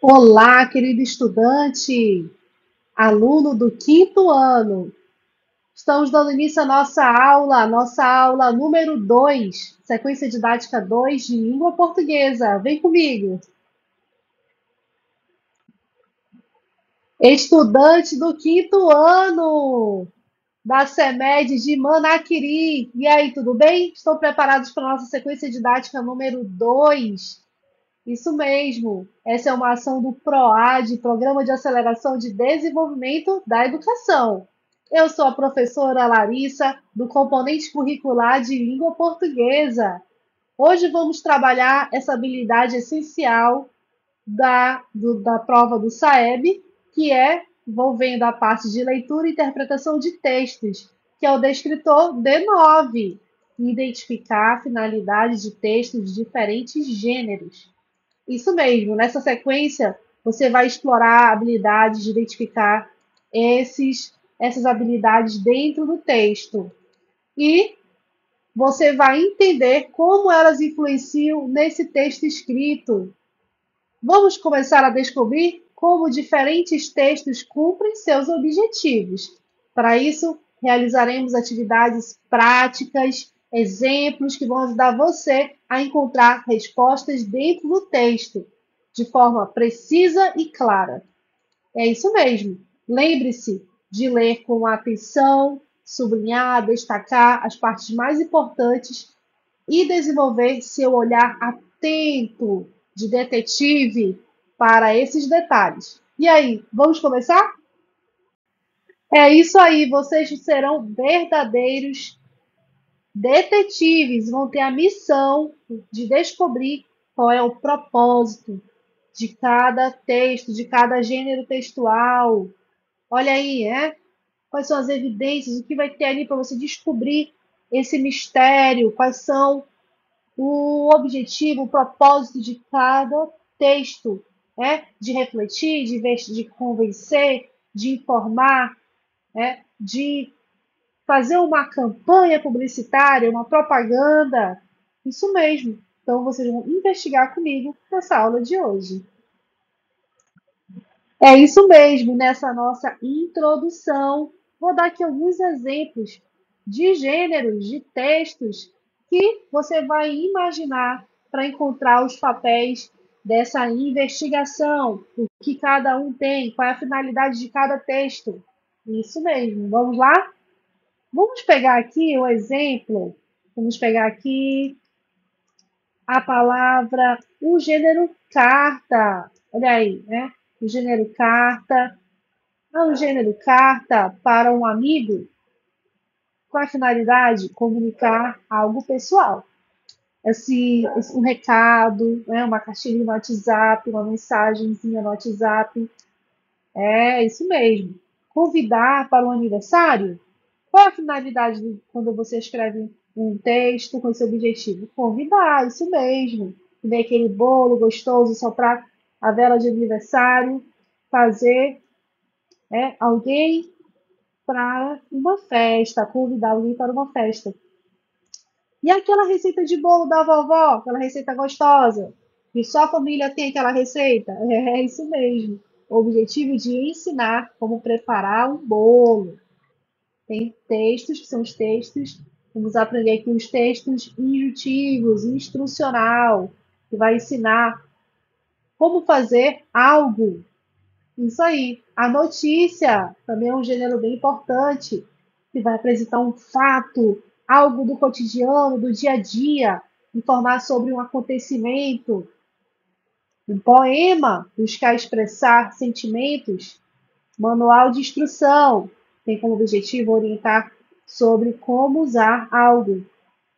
Olá, querido estudante, aluno do quinto ano. Estamos dando início à nossa aula número 2, sequência didática 2 de língua portuguesa. Vem comigo. Estudante do quinto ano da CEMED de Manaquiri. E aí, tudo bem? Estão preparados para a nossa sequência didática número 2? Isso mesmo. Essa é uma ação do PROAD, Programa de Aceleração de Desenvolvimento da Educação. Eu sou a professora Larissa, do componente curricular de língua portuguesa. Hoje vamos trabalhar essa habilidade essencial da prova do SAEB, que é envolvendo a parte de leitura e interpretação de textos, que é o descritor D9, identificar a finalidade de textos de diferentes gêneros. Isso mesmo, nessa sequência você vai explorar habilidades de identificar essas habilidades dentro do texto. E você vai entender como elas influenciam nesse texto escrito. Vamos começar a descobrir como diferentes textos cumprem seus objetivos. Para isso, realizaremos atividades práticas, exemplos que vão ajudar você a encontrar respostas dentro do texto, de forma precisa e clara. É isso mesmo. Lembre-se de ler com atenção, sublinhar, destacar as partes mais importantes e desenvolver seu olhar atento de detetive para esses detalhes. E aí, vamos começar? É isso aí, vocês serão verdadeiros detetives, vão ter a missão de descobrir qual é o propósito de cada texto, de cada gênero textual. Olha aí, quais são as evidências, o que vai ter ali para você descobrir esse mistério, quais são o objetivo, o propósito de cada texto, de refletir, de convencer, de informar, de fazer uma campanha publicitária, uma propaganda. Isso mesmo. Então, vocês vão investigar comigo nessa aula de hoje. É isso mesmo, nessa nossa introdução, vou dar aqui alguns exemplos de gêneros, de textos que você vai imaginar para encontrar os papéis dessa investigação, o que cada um tem, qual é a finalidade de cada texto. Isso mesmo, vamos lá? Vamos pegar aqui o exemplo, vamos pegar aqui a palavra, o gênero carta. Olha aí, O gênero carta. O gênero carta para um amigo com a finalidade de comunicar algo pessoal. Um recado, uma caixinha no WhatsApp, uma mensagenzinha no WhatsApp. É isso mesmo. Convidar para um aniversário? Qual é a finalidade quando você escreve um texto com esse objetivo? Convidar, isso mesmo. Ver aquele bolo gostoso, soprar a vela de aniversário, fazer alguém para uma festa, convidar alguém para uma festa. E aquela receita de bolo da vovó, aquela receita gostosa, que só a família tem aquela receita? É isso mesmo. O objetivo de ensinar como preparar um bolo. Tem textos, que são os textos, vamos aprender aqui os textos instrutivos, instrucional, que vai ensinar como fazer algo. Isso aí. A notícia também é um gênero bem importante, que vai apresentar um fato, algo do cotidiano, do dia a dia, informar sobre um acontecimento. Um poema, buscar expressar sentimentos. Manual de instrução, tem como objetivo orientar sobre como usar algo.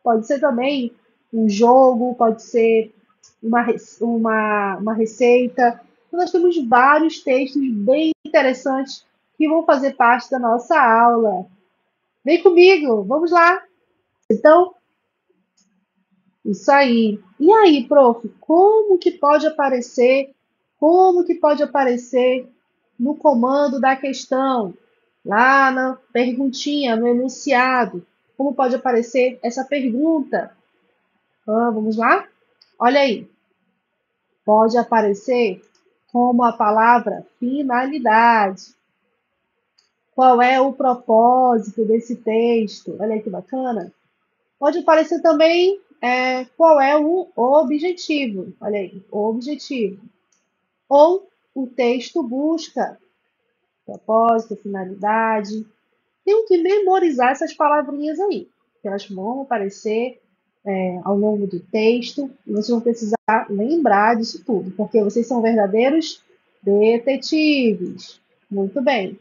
Pode ser também um jogo, pode ser uma receita. Então, nós temos vários textos bem interessantes que vão fazer parte da nossa aula. Vem comigo, vamos lá. Então, isso aí. E aí, prof, como que pode aparecer no comando da questão, lá na perguntinha, no enunciado, como pode aparecer essa pergunta? Vamos lá? Olha aí. Pode aparecer como a palavra finalidade. Qual é o propósito desse texto? Olha aí que bacana. Pode parecer também qual é o objetivo. Olha aí, o objetivo. Ou o texto busca propósito, finalidade. Tenho que memorizar essas palavrinhas aí, que elas vão aparecer ao longo do texto, e vocês vão precisar lembrar disso tudo, porque vocês são verdadeiros detetives. Muito bem.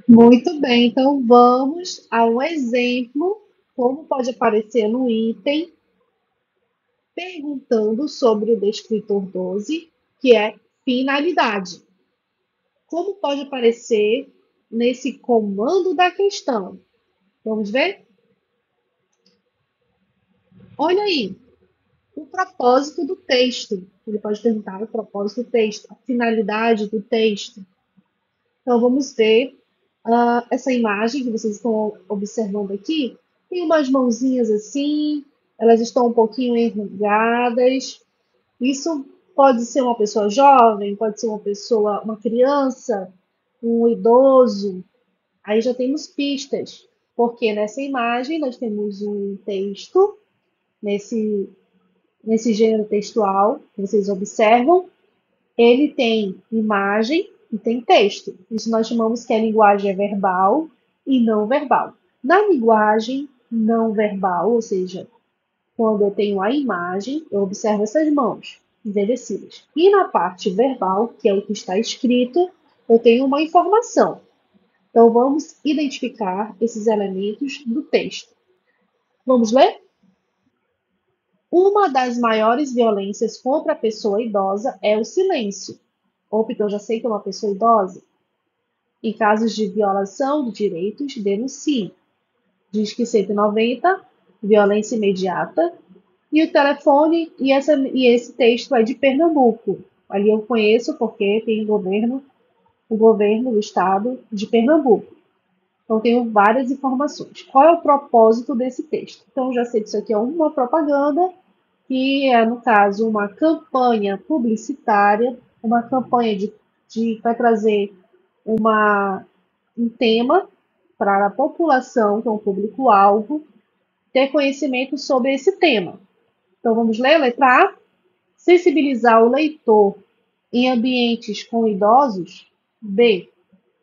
Muito bem, então vamos a um exemplo, como pode aparecer no item, perguntando sobre o descritor 12, que é finalidade. Como pode aparecer nesse comando da questão? Vamos ver? Olha aí, o propósito do texto. Ele pode perguntar o propósito do texto, a finalidade do texto. Então, vamos ver essa imagem que vocês estão observando aqui. Tem umas mãozinhas assim, elas estão um pouquinho enrugadas. Isso pode ser uma pessoa jovem, pode ser uma pessoa, uma criança, um idoso. Aí já temos pistas, porque nessa imagem nós temos um texto, nesse, nesse gênero textual, que vocês observam, ele tem imagem e tem texto. Isso nós chamamos que a linguagem é verbal e não verbal. Na linguagem não verbal, ou seja, quando eu tenho a imagem, eu observo essas mãos envelhecidas. E na parte verbal, que é o que está escrito, eu tenho uma informação. Então, vamos identificar esses elementos do texto. Vamos ler? Uma das maiores violências contra a pessoa idosa é o silêncio. Opa, então já sei que é uma pessoa idosa. Em casos de violação de direitos, denuncie. Diz que 190, violência imediata. E o telefone, e esse texto é de Pernambuco. Ali eu conheço porque tem o governo do estado de Pernambuco. Então, tenho várias informações. Qual é o propósito desse texto? Então, já sei que isso aqui é uma propaganda, que é, no caso, uma campanha publicitária, uma campanha vai trazer um tema para a população, que é um público-alvo, ter conhecimento sobre esse tema. Então, vamos ler a letra A. Sensibilizar o leitor em ambientes com idosos. B.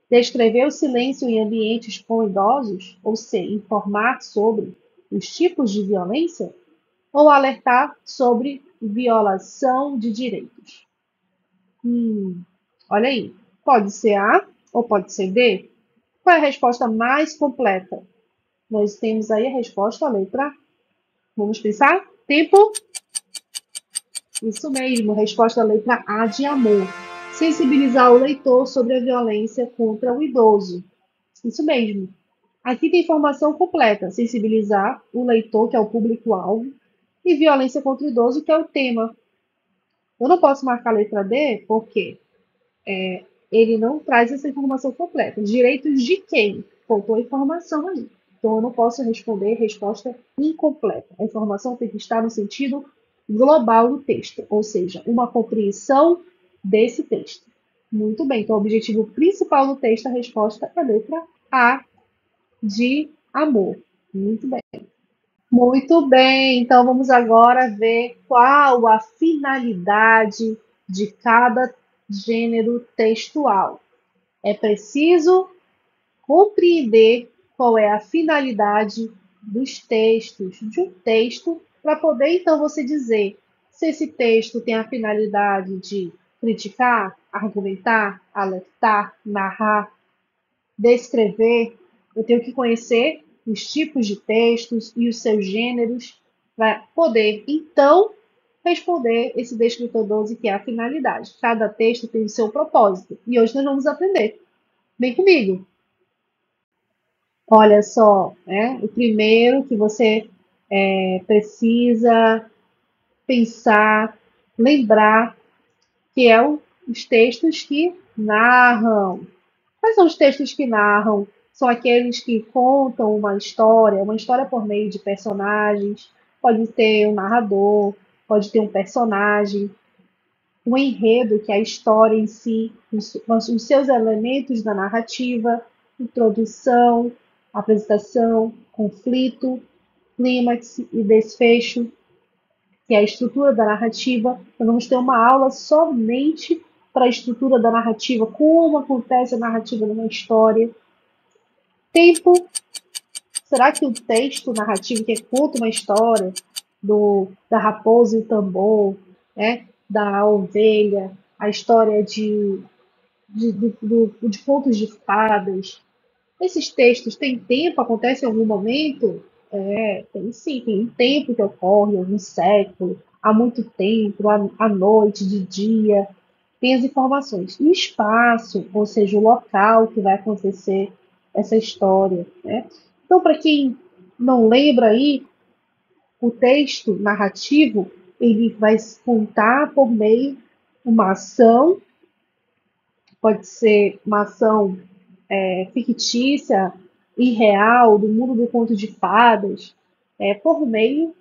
Descrever o silêncio em ambientes com idosos, ou C, informar sobre os tipos de violência, ou alertar sobre violação de direitos. Olha aí, pode ser A ou pode ser D? Qual é a resposta mais completa? Nós temos aí a resposta, a letra A. Vamos pensar? Tempo? Isso mesmo, resposta à letra A de amor. Sensibilizar o leitor sobre a violência contra o idoso. Isso mesmo. Aqui tem informação completa: sensibilizar o leitor, que é o público-alvo, e violência contra o idoso, que é o tema. Eu não posso marcar a letra D porque ele não traz essa informação completa. Direitos de quem? Faltou a informação aí. Então eu não posso responder resposta incompleta. A informação tem que estar no sentido global do texto, ou seja, uma compreensão desse texto. Muito bem, então o objetivo principal do texto, a resposta é a letra A de amor. Muito bem. Muito bem, então vamos agora ver qual a finalidade de cada gênero textual. É preciso compreender qual é a finalidade dos textos, de um texto, para poder então você dizer se esse texto tem a finalidade de criticar, argumentar, alertar, narrar, descrever. Eu tenho que conhecer os tipos de textos e os seus gêneros para poder, então, responder esse descritor 12, que é a finalidade. Cada texto tem o seu propósito. E hoje nós vamos aprender. Vem comigo. Olha só, né? O primeiro que você precisa pensar, lembrar, que é os textos que narram. Quais são os textos que narram? São aqueles que contam uma história por meio de personagens. Pode ter um narrador, pode ter um personagem. o enredo, que é a história em si, os seus elementos da narrativa, introdução, apresentação, conflito, clímax e desfecho, que é a estrutura da narrativa. Nós vamos ter uma aula somente para a estrutura da narrativa, como acontece a narrativa numa história. Tempo. Será que o texto narrativo que conta uma história da raposa e o tambor, né, da ovelha, a história de contos de fadas, esses textos têm tempo, acontece em algum momento? Tem sim, tem um tempo que ocorre, algum século, há muito tempo, à noite, de dia, tem as informações. E espaço, ou seja, o local que vai acontecer essa história. Né? Então, para quem não lembra aí, o texto narrativo, ele vai se contar por meio de uma ação, pode ser uma ação fictícia, irreal, do mundo do conto de fadas, por meio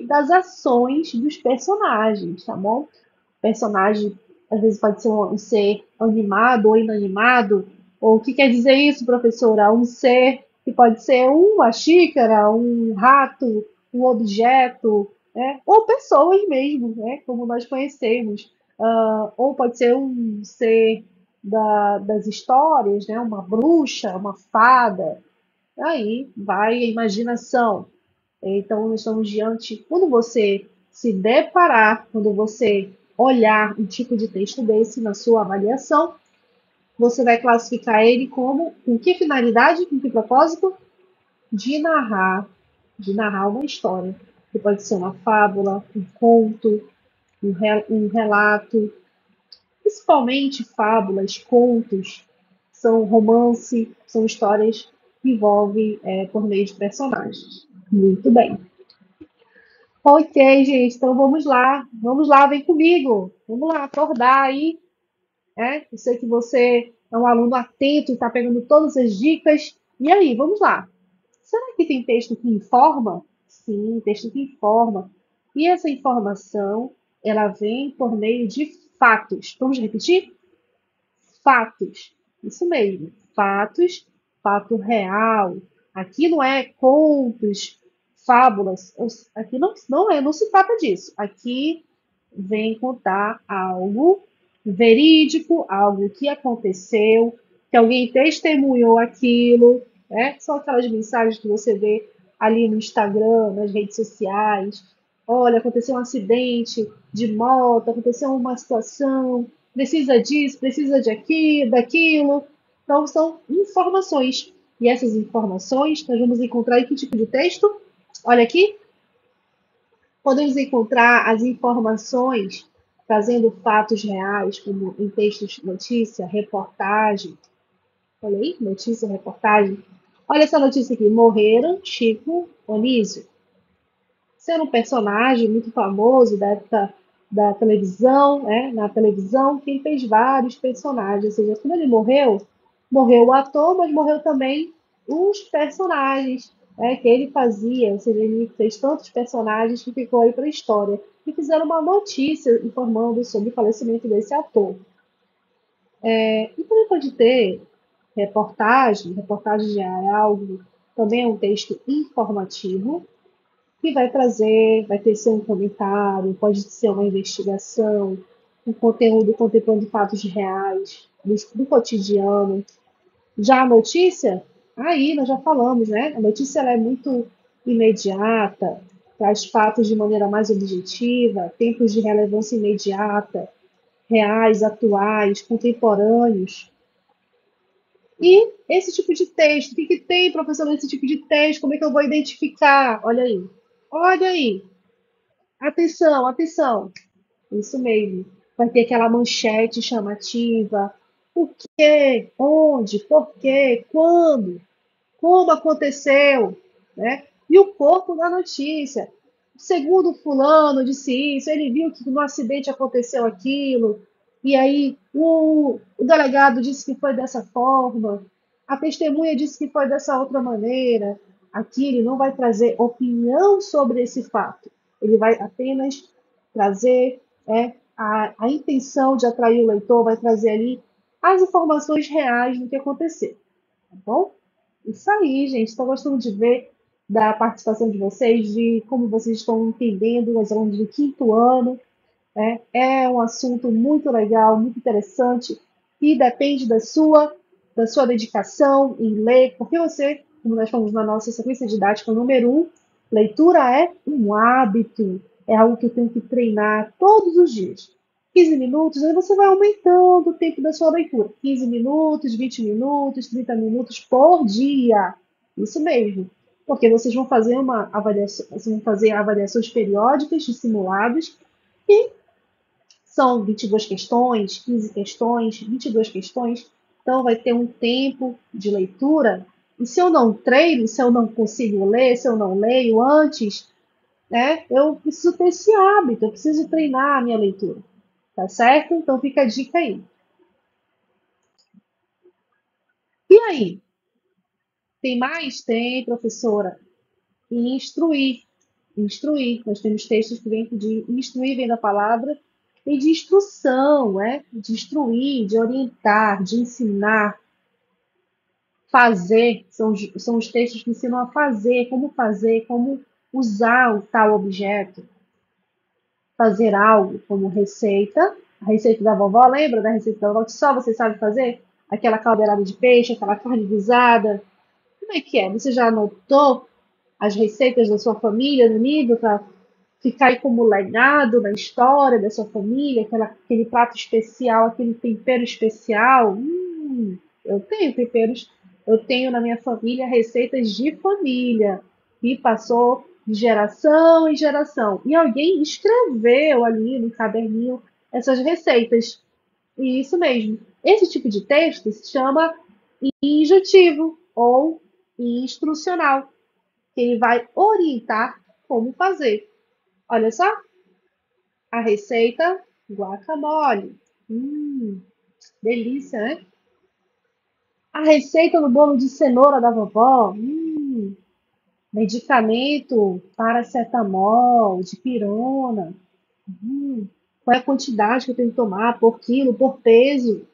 das ações dos personagens, tá bom? O personagem, às vezes, pode ser um ser animado ou inanimado. Ou o que quer dizer isso, professora? Um ser que pode ser uma xícara, um rato, um objeto, né? Ou pessoas mesmo, né? Como nós conhecemos. Ou pode ser um ser das histórias, né? Uma bruxa, uma fada. Aí vai a imaginação. Então, nós estamos diante. Quando você se deparar, quando você olhar um tipo de texto desse na sua avaliação, você vai classificar ele como com que finalidade, com que propósito? De narrar, de narrar uma história. Que pode ser uma fábula, um conto, um relato. Principalmente fábulas, contos, são romance, são histórias que envolvem por meio de personagens. Muito bem. Ok, gente, então vamos lá, vem comigo, vamos lá, acordar aí, né? Eu sei que você é um aluno atento, está pegando todas as dicas, e aí, vamos lá. Será que tem texto que informa? Sim, texto que informa. E essa informação, ela vem por meio de fatos. Vamos repetir? Fatos. Isso mesmo, fatos, fato real. Aqui não é contos, fábulas. Aqui não se trata disso. Aqui vem contar algo verídico, algo que aconteceu, que alguém testemunhou aquilo, né? São aquelas mensagens que você vê ali no Instagram, nas redes sociais. Olha, aconteceu um acidente de moto, aconteceu uma situação, precisa disso, precisa de aquilo, daquilo. Então, são informações. E essas informações nós vamos encontrar em que tipo de texto? Olha aqui, podemos encontrar as informações trazendo fatos reais, como em textos de notícia, reportagem. Olha aí, notícia, reportagem. Olha essa notícia aqui. Morreram Chico Anísio. Sendo um personagem muito famoso da época da televisão, né? Na televisão, quem fez vários personagens. Ou seja, quando ele morreu, morreu o ator, mas morreu também os personagens, né, que ele fazia. Ou seja, ele fez tantos personagens que ficou aí para a história. E fizeram uma notícia informando sobre o falecimento desse ator. E também pode ter reportagem. Reportagem já é algo, também é um texto informativo, que vai trazer, vai ter ser um comentário, pode ser uma investigação, um conteúdo contemplando fatos reais, do cotidiano. Já a notícia, aí nós já falamos, né? A notícia ela é muito imediata, traz fatos de maneira mais objetiva, tempos de relevância imediata, reais, atuais, contemporâneos. E esse tipo de texto, o que, que tem, professor, nesse tipo de texto? Como é que eu vou identificar? Olha aí. Olha aí. Atenção, atenção. Isso mesmo. Vai ter aquela manchete chamativa. O que, onde, por quê, quando, como aconteceu, né? E o corpo da notícia. Segundo fulano disse isso, ele viu que no acidente aconteceu aquilo, e aí o delegado disse que foi dessa forma, a testemunha disse que foi dessa outra maneira. Aqui ele não vai trazer opinião sobre esse fato, ele vai apenas trazer a intenção de atrair o leitor vai trazer ali as informações reais do que aconteceu, tá bom? Isso aí, gente. Estou gostando de ver da participação de vocês, de como vocês estão entendendo as alunos do quinto ano. Né? É um assunto muito legal, muito interessante e depende da sua dedicação em ler, porque você, como nós falamos na nossa sequência didática número 1, leitura é um hábito, é algo que eu tenho que treinar todos os dias. 15 minutos, aí você vai aumentando o tempo da sua leitura. 15 minutos, 20 minutos, 30 minutos por dia. Isso mesmo. Porque vocês vão fazer uma avaliação, vocês vão fazer avaliações periódicas de simulados e são 22 questões, 15 questões, 22 questões. Então, vai ter um tempo de leitura. E se eu não treino, se eu não consigo ler, se eu não leio antes, né, eu preciso ter esse hábito, eu preciso treinar a minha leitura. Tá certo? Então, fica a dica aí. E aí? Tem mais? Tem, professora. E instruir. Instruir. Nós temos textos que vêm de instruir, vem da palavra, e de instrução, né? De instruir, de orientar, de ensinar, fazer. São os textos que ensinam a fazer, como usar o tal objeto, fazer algo, como receita. A receita da vovó, lembra da receita da vovó que só você sabe fazer? Aquela caldeirada de peixe, aquela carne guisada. Como é que é? Você já anotou as receitas da sua família no livro para ficar aí como legado na história da sua família, aquele prato especial, aquele tempero especial? Eu tenho temperos, eu tenho na minha família receitas de família que passou de geração em geração. E alguém escreveu ali no caderninho essas receitas. E isso mesmo. Esse tipo de texto se chama injutivo ou instrucional, que ele vai orientar como fazer. Olha só, a receita guacamole. Delícia, né? A receita do bolo de cenoura da vovó. Medicamento paracetamol, de pirona. Qual é a quantidade que eu tenho que tomar por quilo, por peso?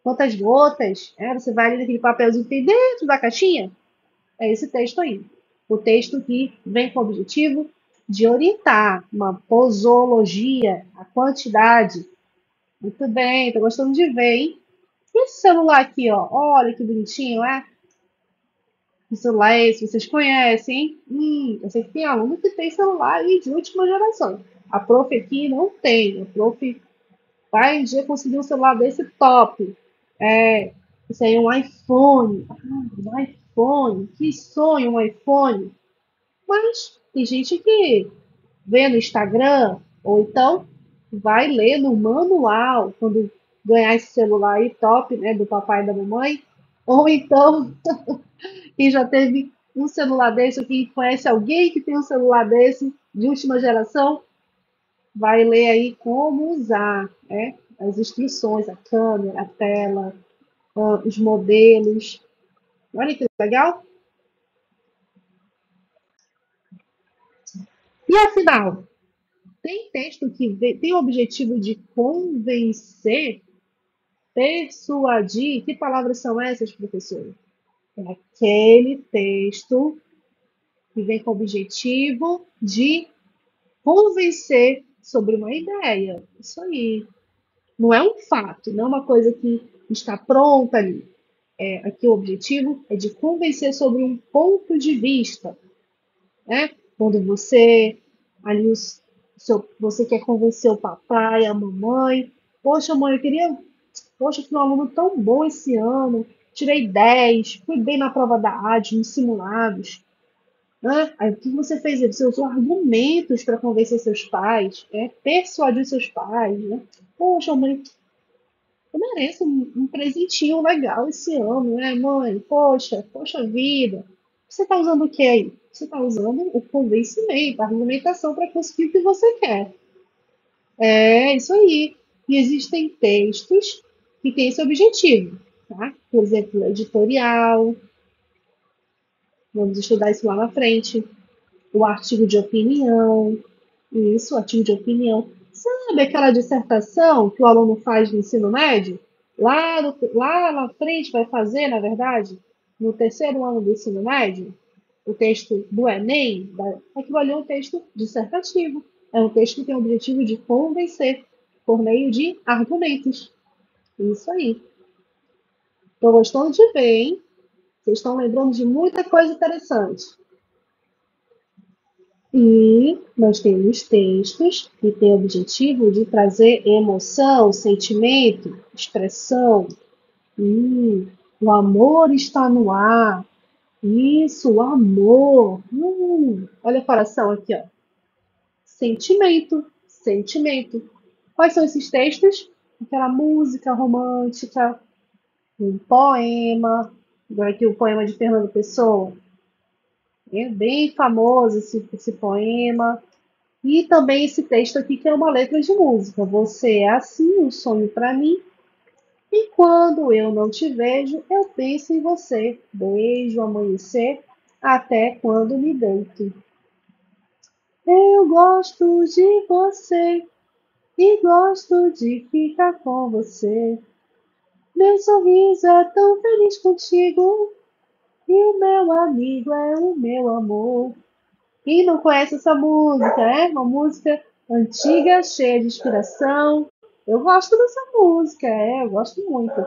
Quantas gotas? Você vai ali naquele papelzinho que tem dentro da caixinha? É esse texto aí. O texto que vem com o objetivo de orientar uma posologia, a quantidade. Muito bem, tô gostando de ver, hein? E esse celular aqui, ó? Olha que bonitinho, é? Que celular é esse? Vocês conhecem, hein? Eu sei que tem aluno que tem celular aí de última geração. A prof aqui não tem. A prof vai um dia conseguir um celular desse top. É, isso aí é um iPhone. Um iPhone. Que sonho um iPhone. Mas tem gente que vê no Instagram, ou então vai ler no manual, quando ganhar esse celular aí top, né, do papai e da mamãe, ou então quem já teve um celular desse, ou quem conhece alguém que tem um celular desse, de última geração, vai ler aí como usar, né, as instruções, a câmera, a tela, os modelos. Olha que legal. E afinal, tem texto que tem o objetivo de convencer, persuadir. Que palavras são essas, professor? É aquele texto que vem com o objetivo de convencer sobre uma ideia. Isso aí. Não é um fato, não é uma coisa que está pronta ali. Aqui o objetivo é de convencer sobre um ponto de vista, né? Quando você ali você quer convencer o papai, a mamãe, poxa mãe, poxa, fui um aluno tão bom esse ano, tirei 10, fui bem na prova da AD, nos simulados, né? Aí o que você fez? Você usou argumentos para convencer seus pais, persuadir seus pais, né? Poxa mãe, eu mereço um presentinho legal esse ano, né, mãe? Poxa vida. Você está usando o que aí? Você está usando o convencimento, a argumentação para conseguir o que você quer. É isso aí. E existem textos que têm esse objetivo, tá? Por exemplo, editorial, vamos estudar isso lá na frente. O artigo de opinião, isso, o artigo de opinião. Sabe aquela dissertação que o aluno faz no ensino médio? Lá na frente vai fazer, na verdade, no terceiro ano do ensino médio, o texto do Enem, aquilo ali é um texto dissertativo. É um texto que tem o objetivo de convencer por meio de argumentos. Isso aí. Estou gostando de ver, hein? Vocês estão lembrando de muita coisa interessante. E nós temos textos que têm o objetivo de trazer emoção, sentimento, expressão. Hum, o amor está no ar. Isso, o amor. Olha o coração aqui, ó. Sentimento, sentimento. Quais são esses textos? Aquela música romântica, um poema, igual aqui o poema de Fernando Pessoa. É bem famoso esse poema. E também esse texto aqui que é uma letra de música. Você é assim, um sonho para mim. E quando eu não te vejo, eu penso em você. Beijo, amanhecer, até quando me deito. Eu gosto de você e gosto de ficar com você. Meu sorriso é tão feliz contigo e o meu amigo é o meu amor. Quem não conhece essa música? É uma música antiga, cheia de inspiração. Eu gosto dessa música, eu gosto muito.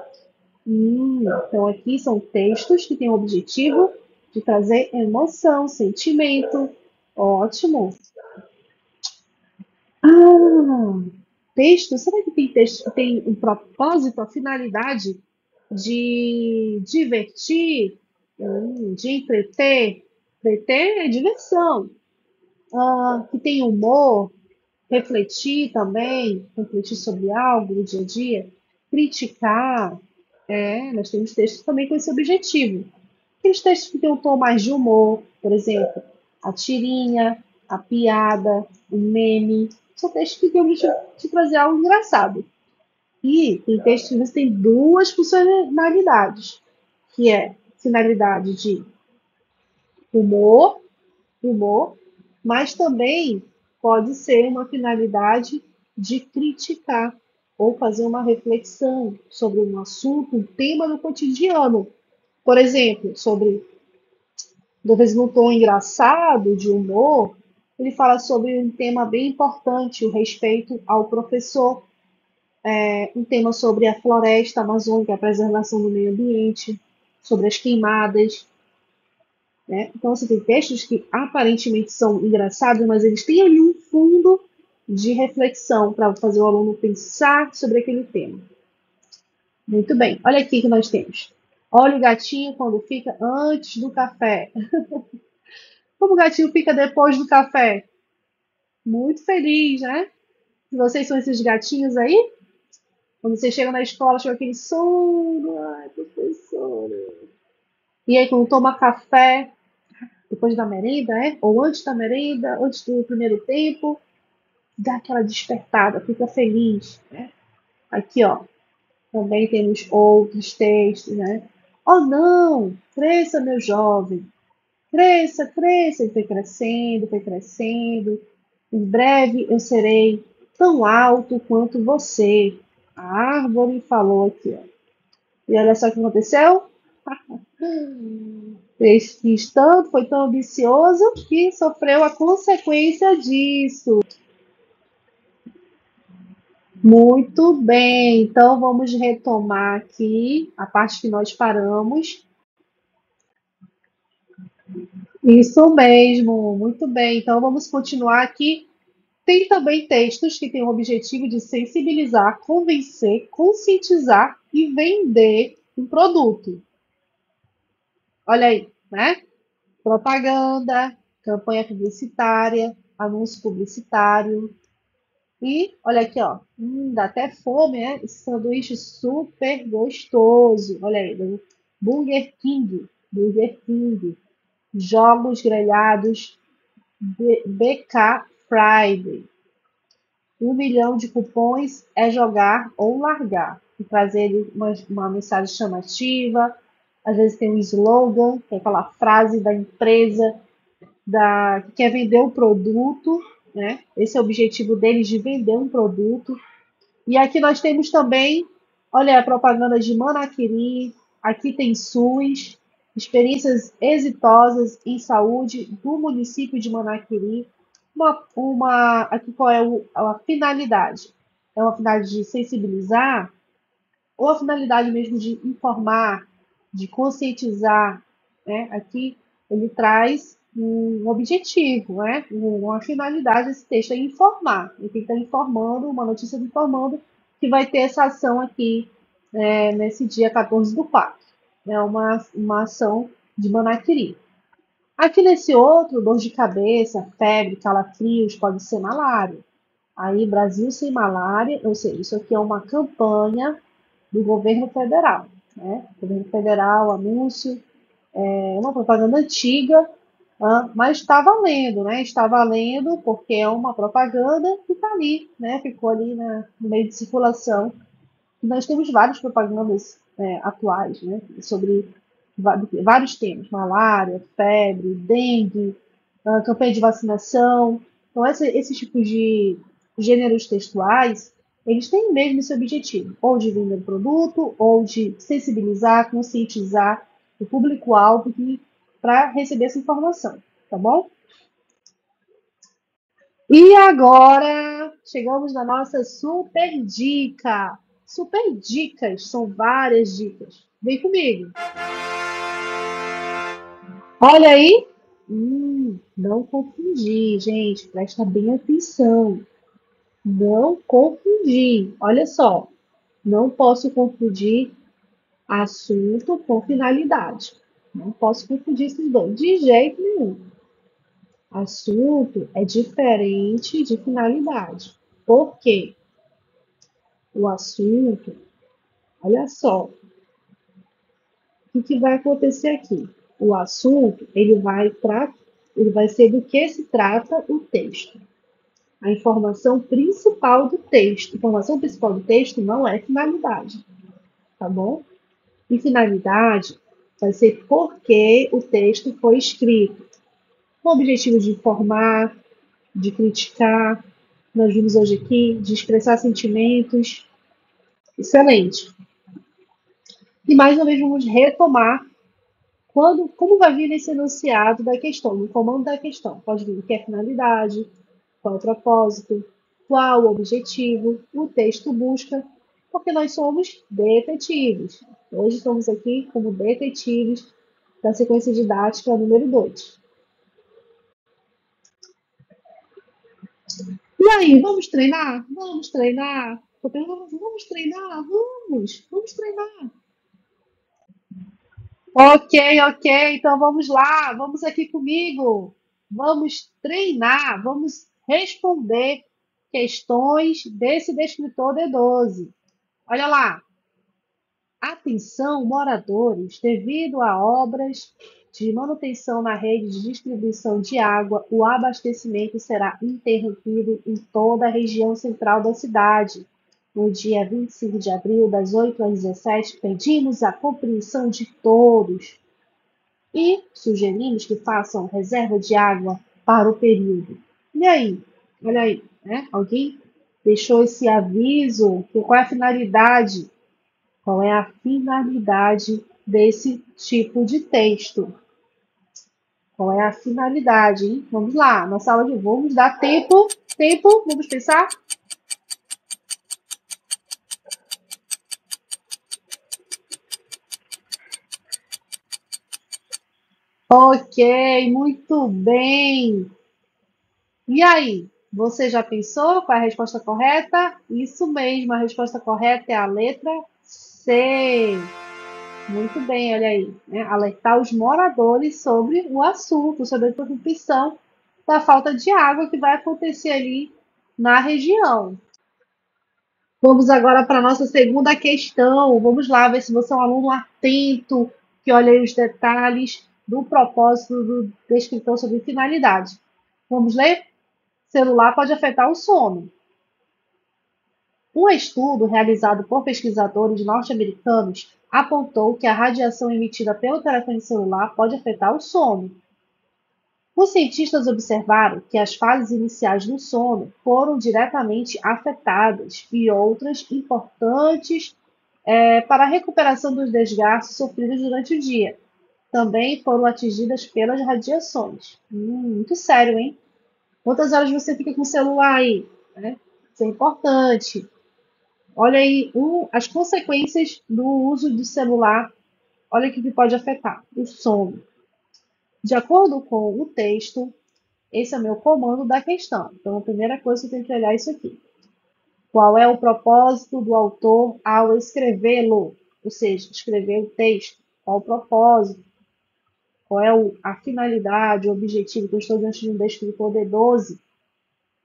Então, aqui são textos que têm o objetivo de trazer emoção, sentimento. Ótimo. Ah, texto, será que tem texto que tem um propósito, a finalidade de divertir, de entreter? Entreter é diversão. Que tem humor, refletir também, refletir sobre algo no dia a dia, criticar. Nós temos textos também com esse objetivo. Aqueles textos que têm um tom mais de humor, por exemplo, a tirinha, a piada, o meme, são textos que têm o objetivo de trazer algo engraçado. E tem textos que têm duas funcionalidades, que é finalidade de humor, humor, mas também pode ser uma finalidade de criticar ou fazer uma reflexão sobre um assunto, um tema do cotidiano. Por exemplo, sobre, talvez num tom engraçado, de humor, ele fala sobre um tema bem importante, o respeito ao professor, um tema sobre a floresta amazônica, a preservação do meio ambiente, sobre as queimadas, né? Então, você tem textos que aparentemente são engraçados, mas eles têm ali um fundo de reflexão para fazer o aluno pensar sobre aquele tema. Muito bem, olha aqui que nós temos. Olha o gatinho quando fica antes do café. Como o gatinho fica depois do café? Muito feliz, né? Vocês são esses gatinhos aí? Quando você chega na escola, chega aquele sono, ai, professora. E aí, quando toma café, depois da merenda, ou antes da merenda, antes do primeiro tempo, dá aquela despertada, fica feliz, né? Aqui, ó, também temos outros textos, né? Oh, não! Cresça, meu jovem! Cresça, cresça! Ele foi crescendo, foi crescendo. Em breve eu serei tão alto quanto você. A árvore falou aqui, ó. E olha só o que aconteceu. Quis tanto, foi tão ambicioso que sofreu a consequência disso. Muito bem, então vamos retomar aqui a parte que nós paramos. Isso mesmo, muito bem. Então vamos continuar aqui. Tem também textos que têm o objetivo de sensibilizar, convencer, conscientizar e vender um produto. Olha aí, né? Propaganda, campanha publicitária, anúncio publicitário. E olha aqui, ó. Dá até fome, né? Esse sanduíche super gostoso. Olha aí, do Burger King. Burger King. Jogos grelhados BK Friday. 1 milhão de cupons é jogar ou largar. E trazer uma mensagem chamativa. Às vezes tem um slogan, que é aquela frase da empresa que quer vender o produto. né? Esse é o objetivo deles de vender um produto. E aqui nós temos também, olha, a propaganda de Manaquiri, aqui tem SUS, experiências exitosas em saúde do município de Manaquiri. Aqui qual é a finalidade? É uma finalidade de sensibilizar ou a finalidade mesmo de informar, de conscientizar, né? Aqui ele traz um objetivo, né? Uma finalidade desse texto é informar. Ele está informando, uma notícia informando que vai ter essa ação aqui nesse dia 14 do 4. É uma ação de Manaquiri. Aqui nesse outro, dor de cabeça, febre, calafrios, pode ser malária. Aí, Brasil sem malária, ou seja, isso aqui é uma campanha do governo federal. Né? Governo federal, anúncio, uma propaganda antiga, mas está valendo, né? Está valendo porque é uma propaganda que está ali, né? Ficou ali no meio de circulação. E nós temos várias propagandas atuais, né? Sobre vários temas: malária, febre, dengue, campanha de vacinação. Então, esses tipos de gêneros textuais, eles têm mesmo esse objetivo, ou de vender um produto, ou de sensibilizar, conscientizar o público-alvo para receber essa informação, tá bom? E agora chegamos na nossa super dica. Super dicas, são várias dicas. Vem comigo. Olha aí. Não confundir, gente. Presta bem atenção. Não confundir. Olha só. Não posso confundir assunto com finalidade. Não posso confundir esses dois de jeito nenhum. Assunto é diferente de finalidade. Por quê? O assunto, olha só, o que vai acontecer aqui? O assunto, ele vai ser do que se trata o texto. A informação principal do texto. A informação principal do texto não é finalidade, tá bom? E finalidade vai ser por que o texto foi escrito. Com o objetivo de informar, de criticar, nós vimos hoje aqui, de expressar sentimentos. Excelente. E mais uma vez vamos retomar como vai vir esse enunciado da questão, no comando da questão. Pode vir o que é finalidade, qual é o propósito, qual o objetivo, o texto busca, porque nós somos detetives. Hoje estamos aqui como detetives da sequência didática número 2. E aí, vamos treinar? Vamos treinar? Vamos treinar? Vamos treinar. Ok, ok, então vamos lá, vamos aqui comigo. Vamos treinar, vamos responder questões desse descritor D12. Olha lá. Atenção, moradores, devido a obras de manutenção na rede de distribuição de água, o abastecimento será interrompido em toda a região central da cidade. No dia 25 de abril, das 8 às 17, pedimos a compreensão de todos e sugerimos que façam reserva de água para o período. E aí? Olha aí, né? Alguém deixou esse aviso? Qual é a finalidade? Qual é a finalidade desse tipo de texto? Qual é a finalidade, hein? Vamos lá, nossa aula de vamos dar tempo, vamos pensar? Ok, muito bem. E aí, você já pensou qual é a resposta correta? Isso mesmo, a resposta correta é a letra C. Muito bem, olha aí. Né? Alertar os moradores sobre o assunto, sobre a interrupção da falta de água que vai acontecer ali na região. Vamos agora para a nossa segunda questão. Vamos lá ver se você é um aluno atento, que olha aí os detalhes do propósito do descritor sobre finalidade. Vamos ler? Celular pode afetar o sono. Um estudo realizado por pesquisadores norte-americanos apontou que a radiação emitida pelo telefone celular pode afetar o sono. Os cientistas observaram que as fases iniciais do sono foram diretamente afetadas e outras importantes para a recuperação dos desgastes sofridos durante o dia. Também foram atingidas pelas radiações. Muito sério, hein? Quantas horas você fica com o celular aí? Né? Isso é importante. Olha aí as consequências do uso do celular. Olha o que pode afetar. O sono. De acordo com o texto, esse é o meu comando da questão. Então, a primeira coisa que eu tenho que olhar é isso aqui. Qual é o propósito do autor ao escrevê-lo? Ou seja, escrever o texto. Qual o propósito? Qual é a finalidade, o objetivo que eu estou diante de um descritor D12?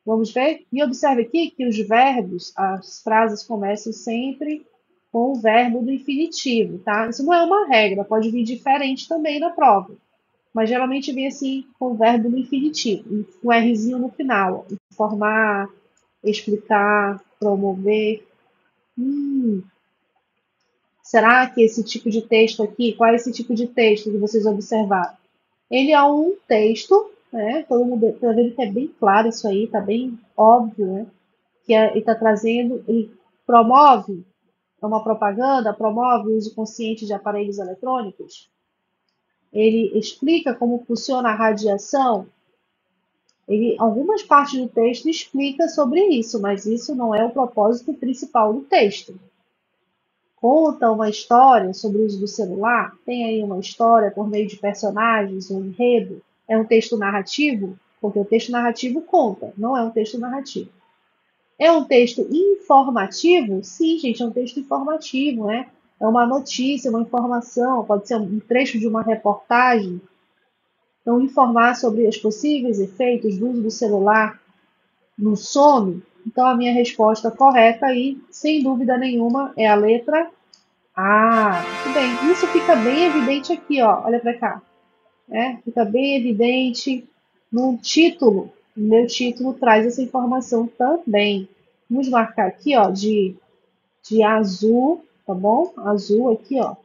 Vamos ver? E observe aqui que os verbos, as frases começam sempre com o verbo do infinitivo, tá? Isso não é uma regra, pode vir diferente também na prova. Mas geralmente vem assim com o verbo no infinitivo, com um Rzinho no final. Informar, explicar, promover. Será que esse tipo de texto aqui, qual é esse tipo de texto que vocês observaram? Ele é um texto, né? Todo mundo está vendo que é bem claro isso aí, está bem óbvio, né? Que ele está trazendo, ele promove, é uma propaganda, promove o uso consciente de aparelhos eletrônicos. Ele explica como funciona a radiação. Algumas partes do texto explica sobre isso, mas isso não é o propósito principal do texto. Conta uma história sobre o uso do celular, tem aí uma história por meio de personagens, um enredo. É um texto narrativo, porque o texto narrativo conta, não é um texto narrativo. É um texto informativo? Sim, gente, é um texto informativo, né? É uma notícia, uma informação, pode ser um trecho de uma reportagem. Então, informar sobre os possíveis efeitos do uso do celular no sono. Então, a minha resposta correta aí, sem dúvida nenhuma, é a letra A. Muito bem, isso fica bem evidente aqui, ó. Olha para cá. Fica bem evidente no título. O meu título traz essa informação também. Vamos marcar aqui, ó, de azul, tá bom? Azul aqui, ó.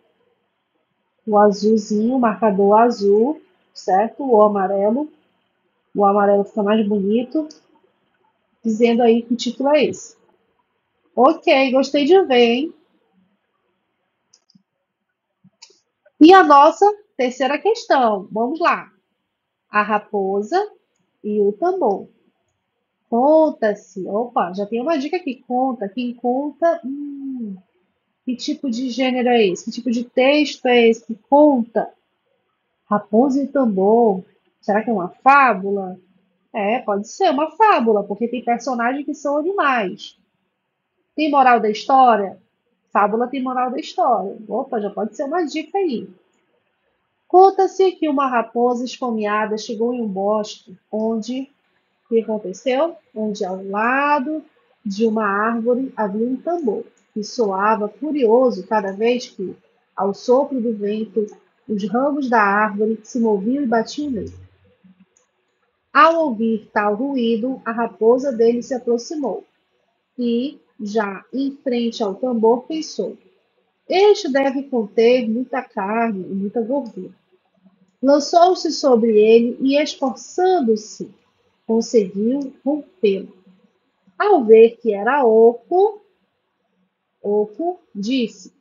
O azulzinho, o marcador azul, certo? O amarelo fica mais bonito, dizendo aí que o título é esse. Ok, gostei de ver, hein? E a nossa terceira questão, vamos lá. A raposa e o tambor. Conta-se, opa, já tem uma dica aqui, conta, quem conta, que tipo de gênero é esse? Que tipo de texto é esse que conta? Raposa e tambor, será que é uma fábula? Pode ser uma fábula, porque tem personagens que são animais. Tem moral da história? Fábula tem moral da história. Opa, já pode ser uma dica aí. Conta-se que uma raposa esfomeada chegou em um bosque onde o que aconteceu? Onde ao lado de uma árvore havia um tambor que soava furioso cada vez que, ao sopro do vento, os ramos da árvore se moviam e batiam nele. Ao ouvir tal ruído, a raposa dele se aproximou e, já em frente ao tambor, pensou: este deve conter muita carne e muita gordura. Lançou-se sobre ele e, esforçando-se, conseguiu rompê-lo. Ao ver que era oco, disse: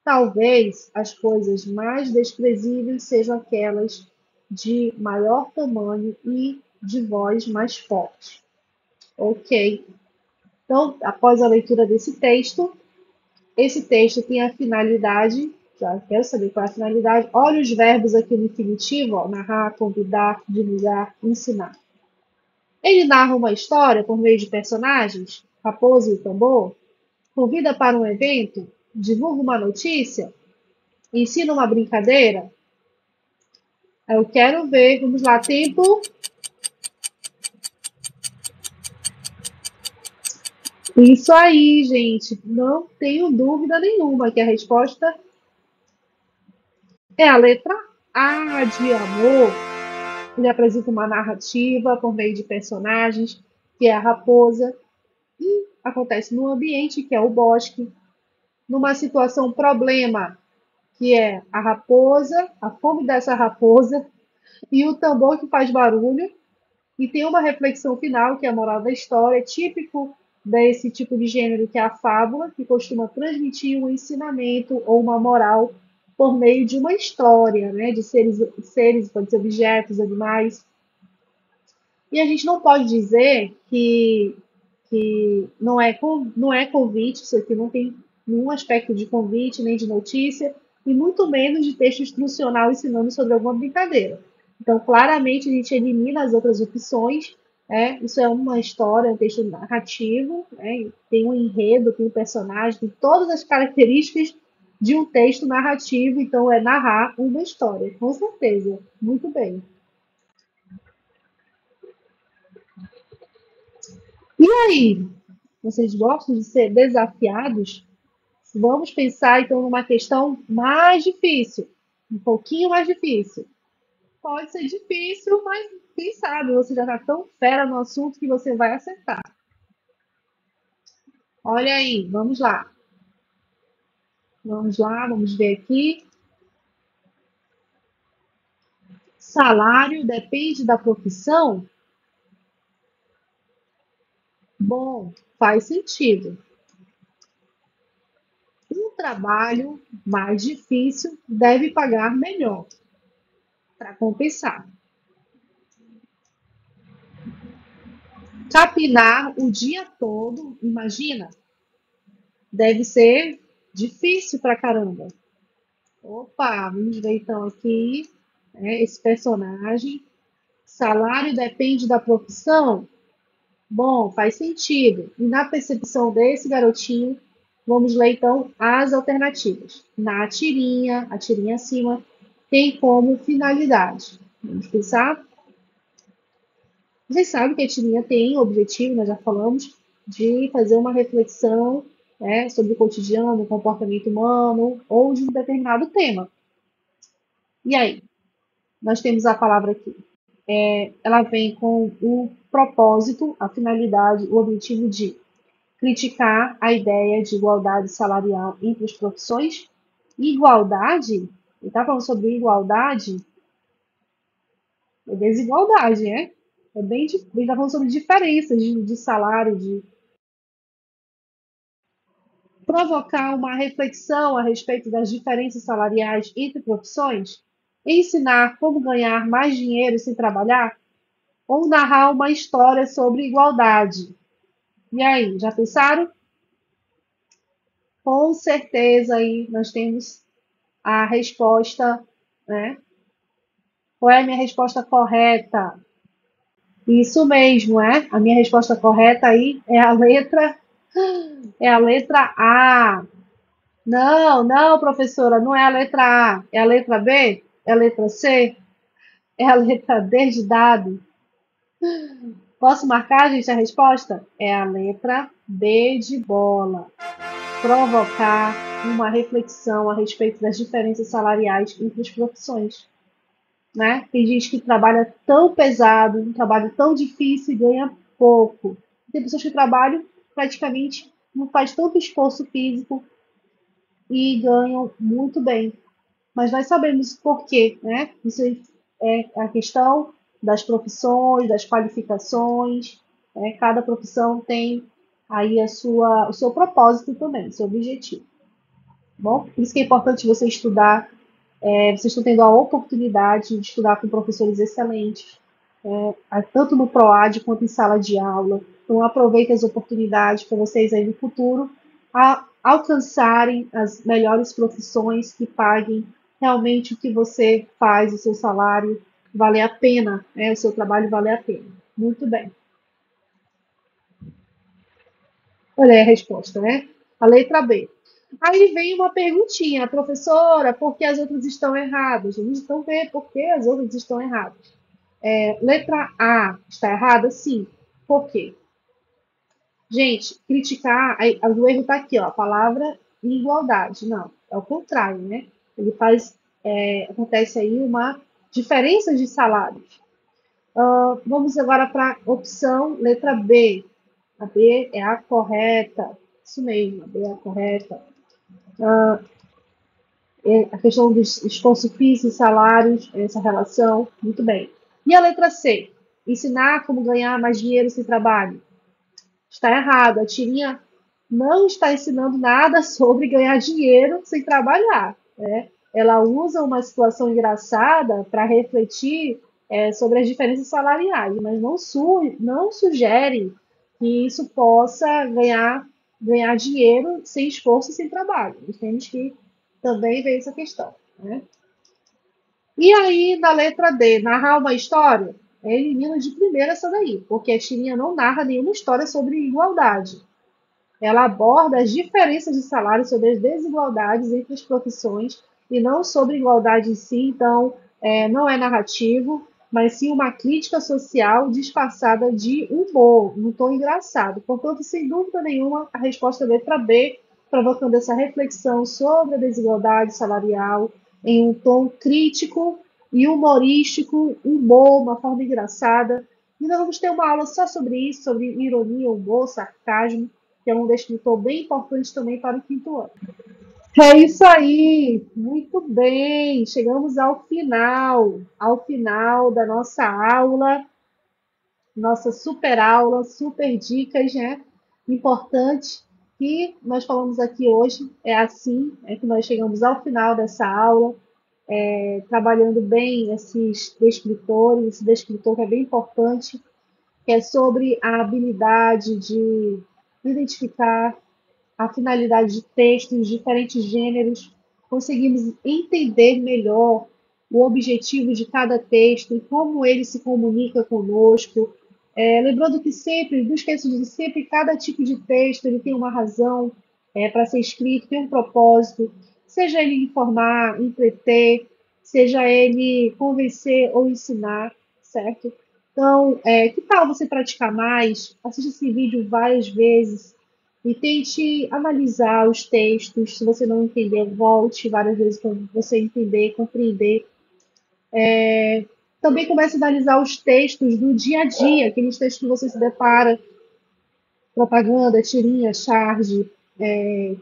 talvez as coisas mais desprezíveis sejam aquelas de maior tamanho e de voz mais forte. Ok. Então, após a leitura desse texto, esse texto tem a finalidade, já quero saber qual é a finalidade. Olha os verbos aqui no infinitivo, ó, narrar, convidar, divulgar, ensinar. Ele narra uma história por meio de personagens, raposa e tambor, convida para um evento, divulga uma notícia, ensina uma brincadeira. Eu quero ver, vamos lá, tempo. Isso aí, gente, não tenho dúvida nenhuma que a resposta é a letra A de amor. Ele apresenta uma narrativa por meio de personagens, que é a raposa, e acontece num ambiente que é o bosque, numa situação problema, que é a raposa, a fome dessa raposa, E o tambor que faz barulho. E tem uma reflexão final, que é a moral da história, típico desse tipo de gênero, que é a fábula, que costuma transmitir um ensinamento ou uma moral por meio de uma história, né? De seres, pode ser objetos, animais. E a gente não pode dizer que não é convite, isso aqui não tem nenhum aspecto de convite, nem de notícia, e muito menos de texto instrucional ensinando sobre alguma brincadeira. Então, claramente, a gente elimina as outras opções. Isso é uma história, um texto narrativo, né? Tem um enredo, tem um personagem, tem todas as características de um texto narrativo, então é narrar uma história, com certeza. Muito bem. E aí, vocês gostam de ser desafiados? Vamos pensar então numa questão mais difícil, um pouquinho mais difícil. Pode ser difícil, mas quem sabe você já está tão fera no assunto que você vai acertar. Olha aí, vamos lá. Vamos lá, vamos ver aqui. Salário depende da profissão? Bom, faz sentido. Um trabalho mais difícil deve pagar melhor para compensar. Capinar o dia todo, imagina, deve ser difícil pra caramba. Opa, vamos ver então aqui, esse personagem. Salário depende da profissão? Bom, faz sentido. E na percepção desse garotinho, vamos ler então as alternativas. Na tirinha, a tirinha acima, tem como finalidade. Vamos pensar? Vocês sabem que a tirinha tem o objetivo, nós já falamos, de fazer uma reflexão, sobre o cotidiano, o comportamento humano ou de um determinado tema. E aí, nós temos a palavra aqui. Ela vem com o propósito, a finalidade, o objetivo de criticar a ideia de igualdade salarial entre as profissões. Igualdade, ele está falando sobre igualdade, é desigualdade, né? Ele está falando sobre diferenças de salário, de provocar uma reflexão a respeito das diferenças salariais entre profissões, ensinar como ganhar mais dinheiro sem trabalhar, ou narrar uma história sobre igualdade. E aí, já pensaram? Com certeza aí nós temos a resposta, né? Qual é a minha resposta correta? Isso mesmo, é? A minha resposta correta aí é a letra A. Não, não, professora, não é a letra A. É a letra B? É a letra C? É a letra D de dado? Posso marcar, gente, a resposta? É a letra B de bola. Provocar uma reflexão a respeito das diferenças salariais entre as profissões. Né? Tem gente que trabalha tão pesado, um trabalho tão difícil e ganha pouco. Tem pessoas que trabalham praticamente não faz tanto esforço físico e ganham muito bem. Mas nós sabemos por quê, né? Isso é a questão das profissões, das qualificações. Cada profissão tem aí o seu propósito também, o seu objetivo. Bom, por isso que é importante você estudar. Vocês estão tendo a oportunidade de estudar com professores excelentes, tanto no PROAD quanto em sala de aula. Então, aproveitem as oportunidades para vocês aí no futuro alcançarem as melhores profissões que paguem realmente o que você faz, o seu salário valer a pena, né? O seu trabalho valer a pena. Muito bem. Olha aí a resposta, né? A letra B. Aí vem uma perguntinha, professora, por que as outras estão erradas? Vamos então ver por que as outras estão erradas. Letra A está errada? Sim. Por quê? Gente, criticar, o erro está aqui, ó, a palavra igualdade. Não, é o contrário, né? Ele faz, acontece aí uma diferença de salários. Vamos agora para a opção letra B. A B é a correta. Isso mesmo, a B é a correta. a questão do esforço físico e salários, essa relação, muito bem. E a letra C, ensinar como ganhar mais dinheiro sem trabalho. Está errado, a tirinha não está ensinando nada sobre ganhar dinheiro sem trabalhar, né? Ela usa uma situação engraçada para refletir sobre as diferenças salariais, mas não sugere que isso possa ganhar dinheiro sem esforço e sem trabalho. Nós temos que também ver essa questão, né? E aí, na letra D, narrar uma história, elimina de primeira essa daí, porque a tirinha não narra nenhuma história sobre igualdade. Ela aborda as diferenças de salário, sobre as desigualdades entre as profissões e não sobre igualdade em si. Então, não é narrativo, mas sim uma crítica social disfarçada de humor, um tom engraçado. Portanto, sem dúvida nenhuma, a resposta é letra B, provocando essa reflexão sobre a desigualdade salarial em um tom crítico e humorístico, humor, uma forma engraçada. E nós vamos ter uma aula só sobre isso, sobre ironia, humor, sarcasmo, que é um descritor bem importante também para o quinto ano. É isso aí, muito bem. Chegamos ao final da nossa aula, nossa super aula, super dicas, né? Importante que nós falamos aqui hoje. É assim, é que nós chegamos ao final dessa aula, trabalhando bem esses descritores, esse descritor que é bem importante, que é sobre a habilidade de identificar a finalidade de textos, diferentes gêneros, conseguimos entender melhor o objetivo de cada texto e como ele se comunica conosco. Lembrando que sempre, não esqueça de sempre, cada tipo de texto ele tem uma razão para ser escrito, tem um propósito, seja ele informar, entreter, seja ele convencer ou ensinar, certo? Então, que tal você praticar mais? Assista esse vídeo várias vezes, e tente analisar os textos. Se você não entender, volte várias vezes para você entender, compreender. Também comece a analisar os textos do dia a dia, aqueles textos que você se depara, propaganda, tirinha, charge,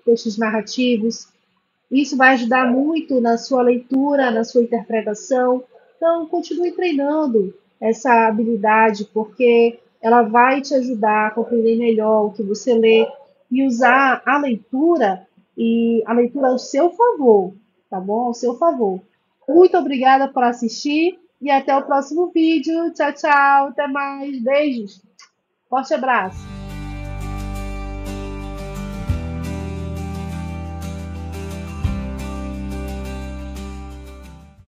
textos narrativos. Isso vai ajudar muito na sua leitura, na sua interpretação. Então, continue treinando essa habilidade, porque ela vai te ajudar a compreender melhor o que você lê e usar a leitura ao seu favor, tá bom? Ao seu favor. Muito obrigada por assistir e até o próximo vídeo. Tchau, tchau. Até mais. Beijos. Forte abraço.